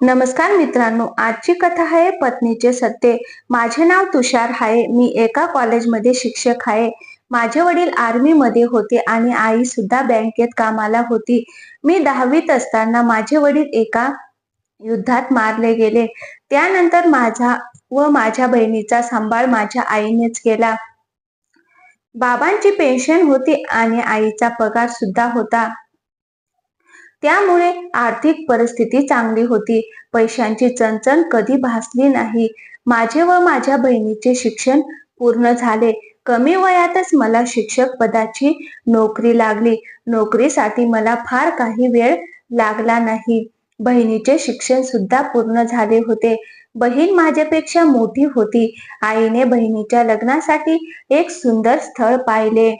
नमस्कार मित्रांनो, आजची कथा आहे पत्नीचे सत्य. माझे नाव तुषार आहे. मी एका कॉलेजमध्ये शिक्षक आहे. माझे वडील आर्मी मध्ये होते आणि आई सुद्धा बँकेत कामाला होती. मी 10वीत असताना माझे वडील एका युद्धात मारले गेले. त्यानंतर माझा व माझ्या बहिणीचा सांभाळ माझ्या आईनेच केला. बाबांची पेन्शन होती आणि आईचा पगार सुद्धा होता. त्यामुळे आर्थिक परिस्थिती चांगली होती. पैशांची चणचण कधी भासली नाही. माझे व माझ्या बहिणीचे शिक्षण पूर्ण झाले. कमी वयातच मला शिक्षक पदाची नोकरी लागली. नोकरीसाठी मला फार काही वेळ लागला नाही. बहिणीचे शिक्षण सुद्धा पूर्ण झाले होते. बहीण माझ्यापेक्षा मोठी होती. आईने बहिणीच्या लग्नासाठी एक सुंदर स्थळ पाहिले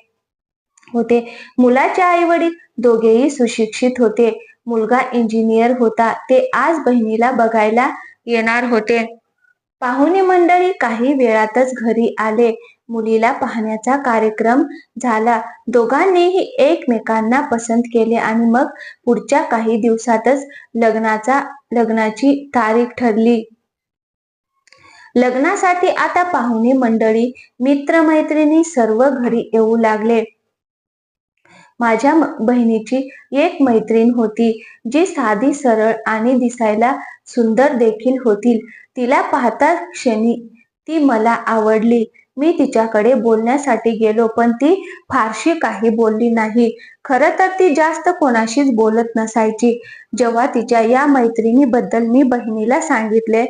होते. मुलाचे आई वडील दोघेही सुशिक्षित होते. मुलगा इंजिनियर होता. ते आज बहिणीला बघायला येणार होते. पाहुणे मंडळी काही वेळातच घरी आले. मुलीला पाहण्याचा कार्यक्रम झाला. दोघांनीही एकमेकांना पसंत केले आणि मग पुढच्या काही दिवसातच लग्नाची तारीख ठरली. लग्नासाठी आता पाहुणे मंडळी, मित्रमैत्रिणी सर्व घरी येऊ लागले. माझ्या बहिणीची एक मैत्रीण होती, जी साधी, सरळ आणि दिसायला सुंदर देखील होती. तिला पाहता क्षणी ती मला आवडली. मी तिच्याकडे बोलण्यासाठी गेलो, पण ती फारशी काही बोलली नाही. खरं तर ती जास्त कोणाशीच बोलत नसायची. जेव्हा तिच्या या मैत्रिणीबद्दल मी बहिणीला सांगितले,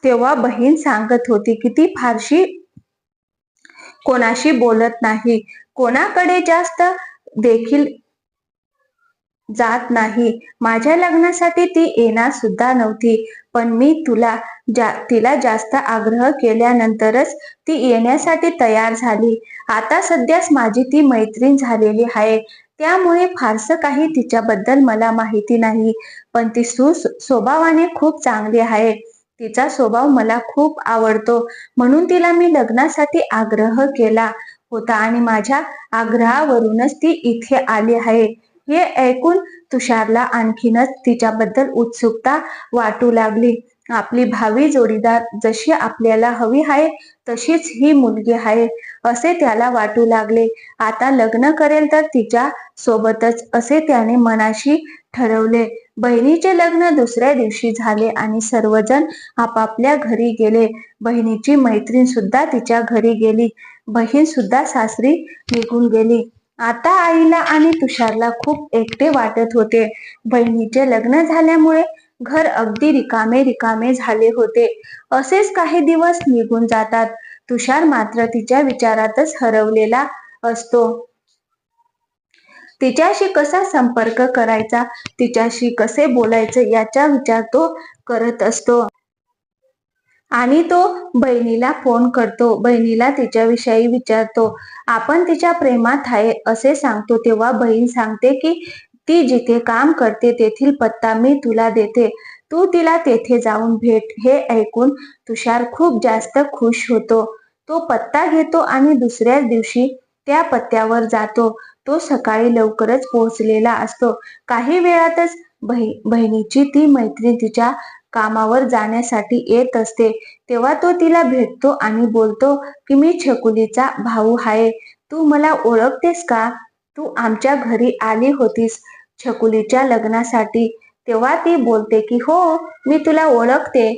तेव्हा बहीण सांगत होती की ती फारशी कोणाशी बोलत नाही, कोणाकडे जास्त देखील जात नाही. माझ्या लग्नासाठी ती येणार सुद्धा नव्हती, पण मी तिला जास्त आग्रह केल्यानंतरच ती येण्यासाठी तयार झाली. आता सध्याच माझी ती मैत्रीण झालेली आहे, त्यामुळे फारसं काही तिच्याबद्दल मला माहिती नाही, पण ती स्वभावाने खूप चांगली आहे. तिचा स्वभाव मला खूप आवडतो, म्हणून तिला मी लग्नासाठी आग्रह केला होता आणि माझ्या आग्रहावरूनच ती इथे आली आहे. हे ऐकून तुषारला आणखीनच तिच्याबद्दल उत्सुकता वाटू लागली. आपली भावी जोडीदार जशी आपल्याला हवी आहे तशीच ही मुलगी आहे, असे त्याला वाटू लागले. आता लग्न करेल तर तिच्या सोबतच, असे त्याने मनाशी ठरवले. बहिणीचे लग्न दुसऱ्या दिवशी झाले आणि सर्वजण आपापल्या घरी गेले. बहिणीची मैत्रीण सुद्धा तिच्या घरी गेली. बहीण सुद्धा सासरी निघून गेली. आता आईला आणि तुषारला खूप एकटे वाटत होते. बहिणीचे लग्न झाल्यामुळे घर अगदी रिकामे रिकामे झाले होते. असेच काही दिवस निघून जातात. तुषार मात्र तिच्या विचारातच हरवलेला असतो. तिच्याशी कसा संपर्क करायचा, तिच्याशी कसे बोलायचे याचा विचार तो करत असतो. आणि तो बहिणीला फोन करतो. बहिणीला तिच्याविषयी विचारतो. आपण तिच्या प्रेमात आहे असे सांगतो, तेव्हा बहीण सांगते की ती जिथे काम करते तेथील पत्ता मी तुला देते, तू तिला तेथे जाऊन भेट. हे ऐकून तुषार खूप जास्त खुश होतो. तो पत्ता घेतो आणि दुसऱ्याच दिवशी त्या पत्त्यावर जातो. तो सकाळी लवकरच पोहोचलेला असतो. काही वेळातच बहिणीची ती मैत्रीण तिच्या कामावर जाण्यासाठी येत असते. तेव्हा तो तिला भेटतो आणि बोलतो की मी छकुलीचा भाऊ आहे. तू मला ओळखतेस का? तू आमच्या घरी आली होतीस छकुलीच्या लग्नासाठी. तेव्हा ती बोलते की हो, मी तुला ओळखते.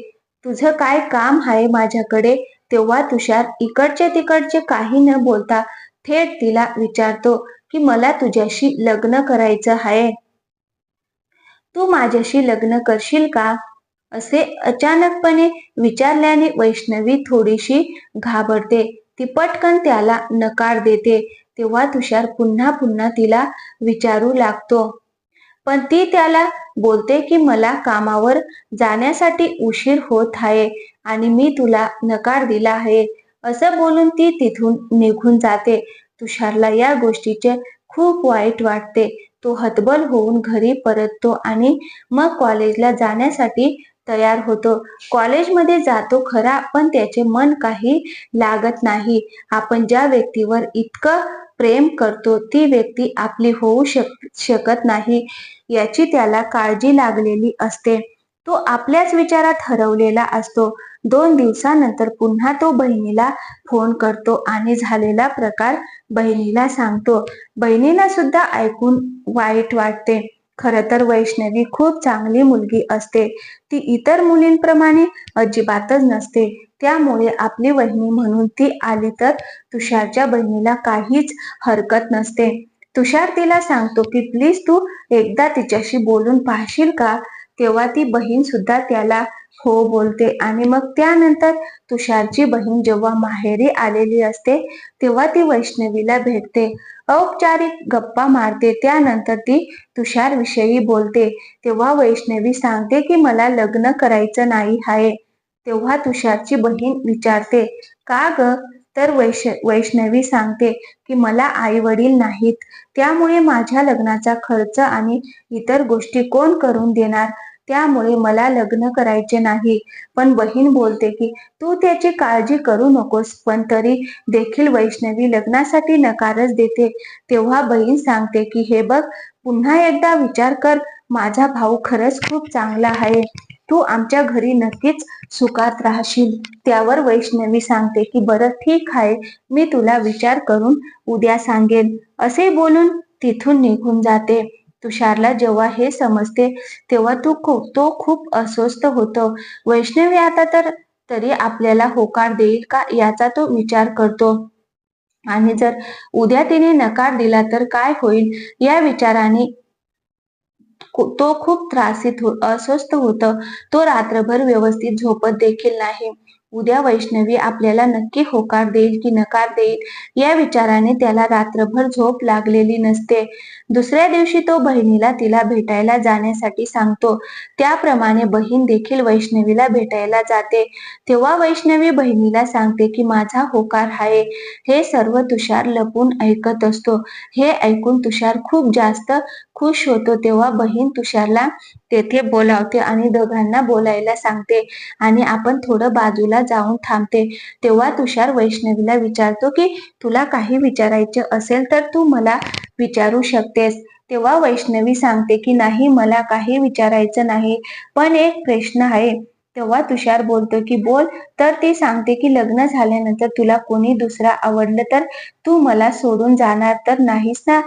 तुझं काय काम आहे माझ्याकडे? तेव्हा तुषार इकडचे तिकडचे काही न बोलता थेट तिला विचारतो की मला तुझ्याशी लग्न करायचं आहे. तू माझ्याशी लग्न करशील का? असे अचानकपणे विचारल्याने वैष्णवी थोडीशी घाबरते. ती पटकन त्याला नकार देते. तेव्हा तुषार पुन्हा पुन्हा तिला विचारू लागतो, पण ती त्याला बोलते की मला कामावर जाण्यासाठी उशीर होत आहे आणि मी तुला नकार दिला आहे. असं बोलून ती तिथून निघून जाते. तुषारला या गोष्टीचे खूप वाईट वाटते. तो हतबल होऊन घरी परततो आणि मग कॉलेजला जाण्यासाठी तयार होतो. कॉलेजमध्ये जातो खरा, पण त्याचे मन काही लागत नाही. आपण ज्या व्यक्तीवर इतकं प्रेम करतो ती व्यक्ती आपली होऊ शकत नाही याची त्याला काळजी लागलेली असते. तो आपल्याच विचारात हरवलेला असतो. 2 दिवसानंतर पुन्हा तो बहिणीला फोन करतो आणि झालेला प्रकार बहिणीला सांगतो. बहिणीला सुद्धा ऐकून वाईट वाटते. खरं तर वैष्णवी खूप चांगली मुलगी असते. ती इतर मुलींप्रमाणे अजिबातच नसते. त्यामुळे आपली वहिनी म्हणून ती आली तर तुषारच्या बहिणीला काहीच हरकत नसते. तुषार तिला सांगतो की प्लीज तू एकदा तिच्याशी बोलून पाहशील का? तेव्हा ती बहीण सुद्धा त्याला हो बोलते आणि मग त्यानंतर तुषारची बहीण जेव्हा माहेरी आलेली असते तेव्हा ती वैष्णवीला भेटते. औपचारिक गप्पा मारते. त्यानंतर ती तुषार विषयी बोलते. तेव्हा वैष्णवी सांगते की मला लग्न करायचं नाही आहे. तेव्हा तुषारची बहीण विचारते का ग? तर वैष्णवी सांगते की मला आई वडील नाहीत. त्यामुळे माझ्या लग्नाचा खर्च आणि इतर गोष्टी कोण करून देणार? त्यामुळे मला लग्न करायचे नाही. पण बहीण बोलते की तू त्याची काळजी करू नकोस. पण तरी देखील वैष्णवी लग्नासाठी नकारच देते. तेव्हा बहीण सांगते की हे बघ, पुन्हा एकदा विचार कर. माझा भाऊ खरंच खूप चांगला आहे. तू आमच्या घरी नक्कीच सुखात राहशील. त्यावर वैष्णवी सांगते की बरं ठीक आहे, मी तुला विचार करून उद्या सांगेन. असे बोलून तिथून निघून जाते. तुषारला जेव्हा हे समजते तेव्हा तो खूप अस्वस्थ होतो. वैष्णवी आता तरी आपल्याला होकार देईल का याचा तो विचार करतो. आणि जर उद्या तिने नकार दिला तर काय होईल या विचाराने तो खूप अस्वस्थ होतो. तो रात्रभर व्यवस्थित झोपत देखील नाही. उद्या वैष्णवी आपल्याला नक्की होकार देईल की नकार देईल या विचाराने त्याला रात्रभर झोप लागलेली नसते. दुसऱ्या दिवशी तो बहिणीला तिला भेटायला जाण्यासाठी सांगतो. त्याप्रमाणे बहीण देखील वैष्णवीला भेटायला जाते. तेव्हा वैष्णवी बहिणीला सांगते की माझा होकार आहे. हे सर्व तुषार लपून ऐकत असतो. हे ऐकून तुषार खूप जास्त खुश होतो. तेव्हा बहीण तुषारला तेथे बोलावते आणि दोघांना बोलायला सांगते आणि आपण थोडं बाजूला जाऊन थांबते. तेव्हा तुषार वैष्णवीला विचारतो की तुला काही विचारायचे असेल तर तू मला विचारू शकतेस. तेव्हा वैष्णवी सांगते की नाही, मला काही विचारायचं नाही, पण एक प्रश्न आहे. तेव्हा तुषार बोलतो की बोल. तर ती सांगते की लग्न झाल्यानंतर तुला कोणी दुसरा आवडलं तर तू मला सोडून जाणार तर नाहीस ना?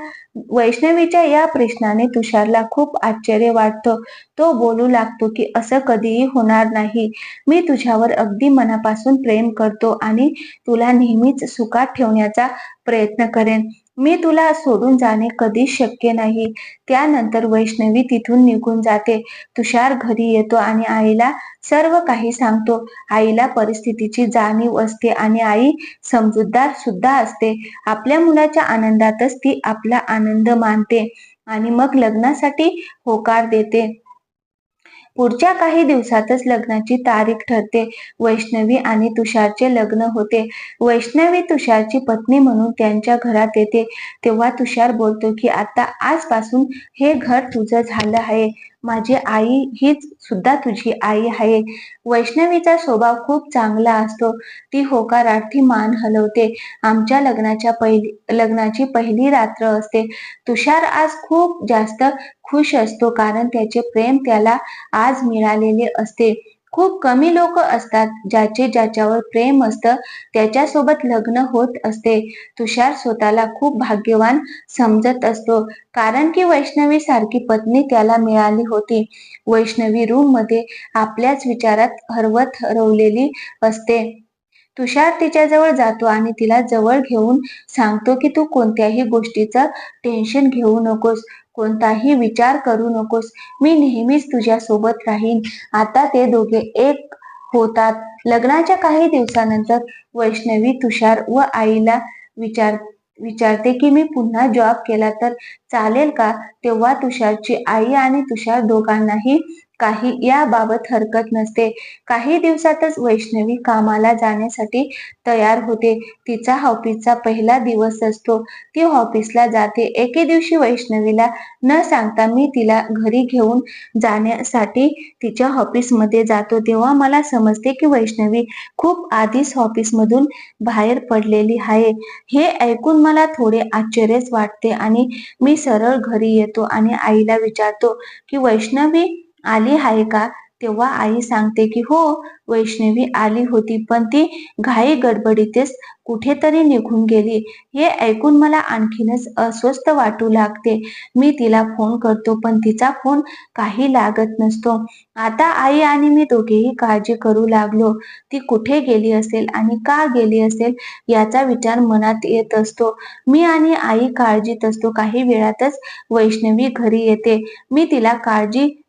वैष्णवीच्या या प्रश्नाने तुषारला खूप आश्चर्य वाटतं. तो बोलू लागतो की असं कधीही होणार नाही. मी तुझ्यावर अगदी मनापासून प्रेम करतो आणि तुला नेहमीच सुखात ठेवण्याचा प्रयत्न करेन. मी तुला सोडून जाणे कधीच शक्य नाही. त्यानंतर वैष्णवी तिथून निघून जाते. तुषार घरी येतो आणि आईला सर्व काही सांगतो. आईला परिस्थितीची जाणीव असते आणि आई समजूतदार सुद्धा असते. आपल्या मुलाच्या आनंदातच ती आपला आनंद मानते आणि मग लग्नासाठी होकार देते. पुढच्या काही दिवसातच लग्नाची तारीख ठरते. वैष्णवी आणि तुषारचे लग्न होते. वैष्णवी तुषारची पत्नी म्हणून त्यांच्या घरात येते. तेव्हा तुषार बोलतो की आता आजपासून हे घर तुझं झालं आहे. माझी आई हीच सुद्धा तुझी आई आहे. वैष्णवीचा स्वभाव खूप चांगला असतो. ती होकारार्थी मान हलवते. आमच्या लग्नाची पहिली रात्र असते. तुषार आज खूप जास्त खुश असतो कारण त्याचे प्रेम त्याला आज मिळालेले असते. खूप कमी लोक असतात ज्याच्यावर प्रेम असतं त्याच्यासोबत लग्न होत असते. तुषार स्वतःला खूप भाग्यवान समजत असतो कारण की वैष्णवी सारखी पत्नी त्याला मिळाली होती. वैष्णवी रूम मध्ये आपल्याच विचारात हरवलेली असते. तुषार तिच्याजवळ जातो आणि तिला जवळ घेऊन सांगतो की तू कोणत्याही गोष्टीचं टेन्शन घेऊ नकोस. कोणताही विचार करू नकोस. मी नेहमीच तुझ्या सोबत राहीन. आता ते दोघे एक होतात. लग्नाच्या काही दिवसानंतर वैष्णवी तुषार व आईला विचारते की मी पुन्हा जॉब केला तर चालेल का? तेव्हा तुषारची आई आणि तुषार दोघांनाही काही याबाबत हरकत नसते. काही दिवसातच वैष्णवी कामाला जाण्यासाठी तयार होते. तिचा ऑफिसचा पहिला दिवस असतो. ती ऑफिसला जाते. एके दिवशी वैष्णवीला न सांगता मी तिला घरी घेऊन जाण्यासाठी तिच्या ऑफिसमध्ये जातो. तेव्हा मला समजते की वैष्णवी खूप आधीच ऑफिसमधून बाहेर पडलेली आहे. हे ऐकून मला थोडे आश्चर्यच वाटते आणि मी सरळ घरी येतो आणि आईला विचारतो की वैष्णवी आली आहे का? तेव्हा आई सांगते की हो, वैष्णवी आली होती, पण ती घाई गडबडीतच कुठेतरी निघून गेली. हे ऐकून मला आणखीनच अस्वस्थ वाटू लागते. मी तिला फोन करतो, पण तिचा फोन काही लागत नसतो. आता आई आणि मी दोघेही काळजी करू लागलो. ती कुठे गेली असेल आणि का गेली असेल याचा विचार मनात येत असतो. मी आणि आई काळजीत असतो. काही वेळातच वैष्णवी घरी येते. मी तिला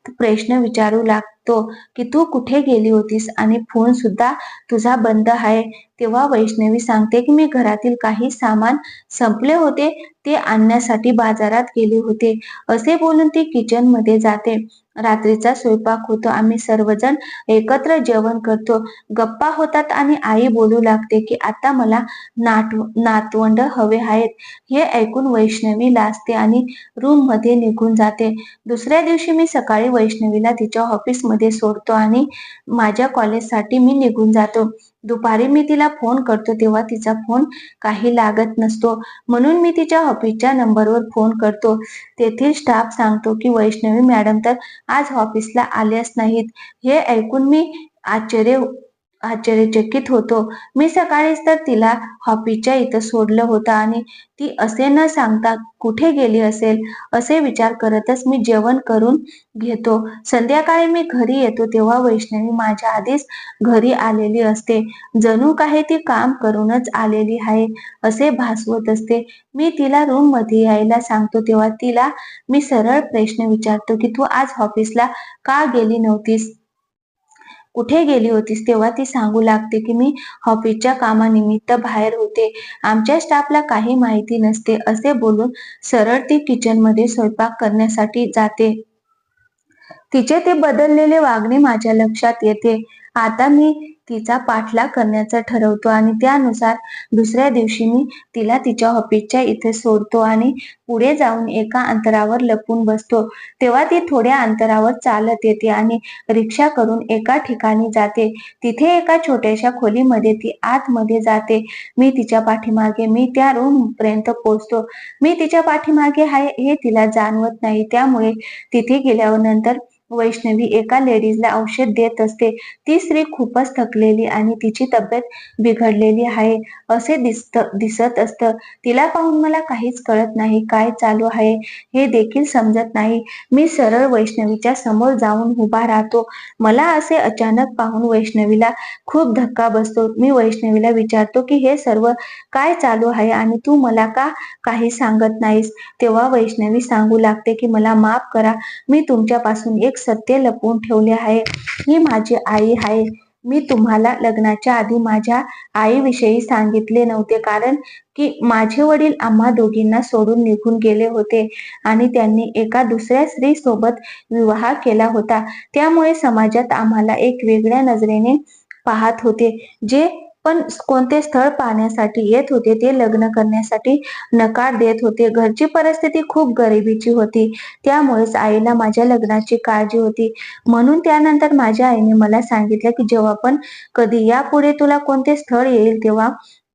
प्रश्न विचारू लागतो की तू कुठे गेली होतीस आणि फोन सुद्धा तुझा बंद आहे. तेव्हा वैष्णवी सांगते की मी घरातील काही सामान संपले होते, ते आणण्यासाठी बाजारात गेले होते. असे बोलून ती किचन मध्ये जाते. रात्रीचा स्वयंपाक होतो. आम्ही सर्वजण एकत्र जेवण करतो. गप्पा होतात आणि आई बोलू लागते की आता मला नातवंड हवे आहेत. हे ऐकून वैष्णवी लाजते आणि रूम मध्ये निघून जाते. दुसऱ्या दिवशी मी सकाळी वैष्णवीला तिच्या ऑफिसमध्ये सोडतो आणि माझ्या कॉलेजसाठी मी निघून जातो. दुपारी मी तिला फोन करतो तेव्हा तिचा फोन काही लागत नसतो. म्हणून मी तिच्या ऑफिसच्या नंबरवर फोन करतो. तेथील स्टाफ सांगतो की वैष्णवी मॅडम तर आज ऑफिसला आल्याच नाहीत. हे ऐकून मी आश्चर्यचकित होतो. मी सकाळीच तर तिला ऑफिसच्या इथं सोडलं होतं आणि ती असे न सांगता कुठे गेली असेल असे विचार करतच मी जेवण करून घेतो. संध्याकाळी मी घरी येतो तेव्हा वैष्णवी माझ्या आधीच घरी आलेली असते. जणू काही ती काम करूनच आलेली आहे असे भासवत असते. मी तिला रूम मध्ये यायला सांगतो तेव्हा तिला मी सरळ प्रश्न विचारतो की तू आज ऑफिसला का गेली नव्हतीस? कुठे गेली होतीस? तेव्हा ती सांगू लागते की मी ऑफिसच्या कामानिमित्त बाहेर होते. आमच्या स्टाफला काही माहिती नसते असे बोलून सरळ ती किचन मध्ये स्वयंपाक करण्यासाठी जाते. तिचे ते बदललेले वागणे माझ्या लक्षात येते. आता मी तिचा पाठलाग करण्याचं ठरवतो आणि त्यानुसार दुसऱ्या दिवशी मी तिला तिच्या ऑफिसच्या इथे सोडतो आणि पुढे जाऊन एका अंतरावर लपून बसतो. तेव्हा ती थोड्या अंतरावर चालत येते आणि रिक्षा करून एका ठिकाणी जाते. तिथे एका छोट्याशा खोलीमध्ये ती आतमध्ये जाते. मी त्या रूम पर्यंत पोहोचतो. मी तिच्या पाठीमागे आहे हे तिला जाणवत नाही. त्यामुळे तिथे गेल्यावर नंतर वैष्णवी एका लेडीजला औषध देत असते. ती स्त्री खूपच थकलेली आणि तिची तब्येत बिघडलेली आहे असे दिसत असतं. तिला पाहून मला काहीच कळत नाही. काय चालू आहे हे देखील समजत नाही. मी सरळ वैष्णवीच्या समोर जाऊन उभा राहतो. मला असे अचानक पाहून वैष्णवीला खूप धक्का बसतो. मी वैष्णवीला विचारतो की हे सर्व काय चालू आहे आणि तू मला का काही सांगत नाहीस? तेव्हा वैष्णवी सांगू लागते की मला माफ करा, मी तुमच्यापासून एक सत्य लपवून ठेवले आहे. ही माझी आई आहे. मी तुम्हाला लग्नाच्या आधी माझ्या आईविषयी सांगितले नव्हते कारण की माझे वडील आम्हा दोघींना सोडून निघून गेले होते आणि त्यांनी एका दुसऱ्या स्त्री सोबत विवाह केला होता. त्यामुळे समाजात आम्हाला एक वेगळ्या नजरेने पाहत होते. जे पण कोणते स्थळ पाहण्यासाठी येत होते ते लग्न करण्यासाठी नकार देत होते. घरची परिस्थिती खूप गरिबीची होती. त्यामुळेच आईला माझ्या लग्नाची काळजी होती. म्हणून त्यानंतर माझ्या आईने मला सांगितलं की जेव्हा पण कधी यापुढे तुला कोणते स्थळ येईल तेव्हा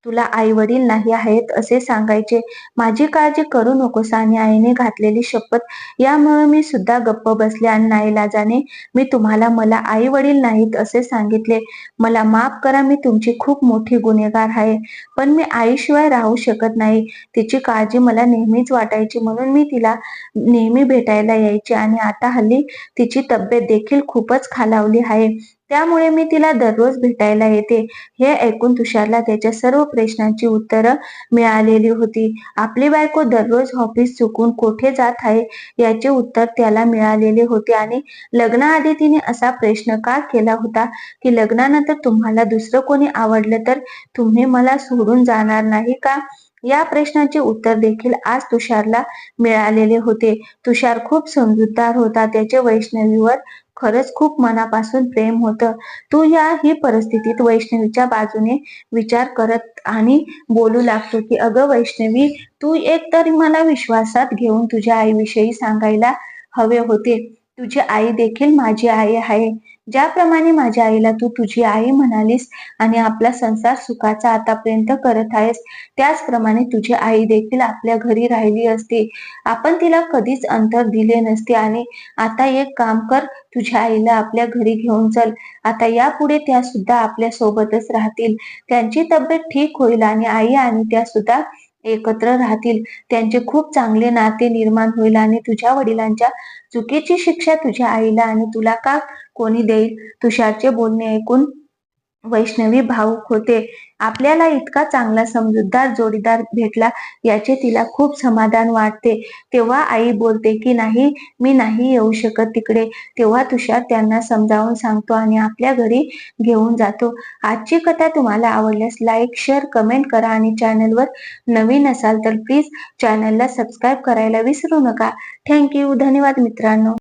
तुला आई वडील नाही आहेत असे सांगायचे. माझी काळजी करू नकोस आणि आईने घातलेली शपथ यामुळे मी सुद्धा गप्प बसले आणि नाईलाजाने मी तुम्हाला मला आई वडील नाहीत असे सांगितले. मला माफ करा, मी तुमची खूप मोठी गुन्हेगार आहे. पण मी आईशिवाय राहू शकत नाही. तिची काळजी मला नेहमीच वाटायची म्हणून मी तिला नेहमी भेटायला यायचे आणि आता हल्ली तिची तब्येत देखील खूपच खालावली आहे. त्यामुळे मी तिला दररोज भेटायला येते. हे ऐकून तुषारला त्याच्या सर्व प्रश्नांची उत्तरं मिळालेली होती. आपली बायको दररोज ऑफिस चुकून कोठे जात आहे याचे उत्तर त्याला मिळालेले होते आणि लग्नाआधी तिने असा प्रश्न का केला होता की लग्नानंतर तुम्हाला दुसरं कोणी आवडलं तर तुम्ही मला सोडून जाणार नाही का? या प्रश्नाचे उत्तर देखील आज तुषारला मिळालेले होते. तुषार खूप समजूतदार होता. त्याचे वैष्णवीवर खरंच खूप मनापासून प्रेम होतं. तू ही परिस्थितीत वैष्णवीच्या बाजूने विचार करत आणि बोलू लागतो की अगं वैष्णवी, तू एक तरी मला विश्वासात घेऊन तुझ्या आईविषयी सांगायला हवे होते. तुझी आई देखील माझी आई आहे. ज्याप्रमाणे माझ्या आईला तू तुझी आई म्हणालीस आणि आपला संसार सुखाचा आतापर्यंत करत आहेस, त्याचप्रमाणे तुझी आई देखील आपल्या घरी राहिली असती. आपण तिला कधीच अंतर दिले नसते आणि आता एक काम कर, तुझ्या आईला आपल्या घरी घेऊन चल. आता यापुढे त्या सुद्धा आपल्या सोबतच राहतील. त्यांची तब्येत ठीक होईल आणि आई आणि त्या सुद्धा एकत्र राहतील. त्यांचे खूप चांगले नाते निर्माण होईल आणि तुझ्या वडिलांच्या चुकीची शिक्षा तुझ्या आईला आणि तुला का कोणी देईल? तुषारचे बोलणे ऐकून वैष्णवी भावुक होते. आपल्याला इतका चांगला समजूतदार जोडीदार भेटला याचे तिला खूप समाधान वाटते. तेव्हा आई बोलते की नाही, मी नाही येऊ शकत तिकडे. तेव्हा तुषार त्यांना समजावून सांगतो आणि आपल्या घरी घेऊन जातो. आजची कथा तुम्हाला आवडल्यास लाईक, शेअर, कमेंट करा आणि चॅनलवर नवीन असाल तर प्लीज चॅनलला सबस्क्राईब करायला विसरू नका. थँक्यू. धन्यवाद मित्रांनो.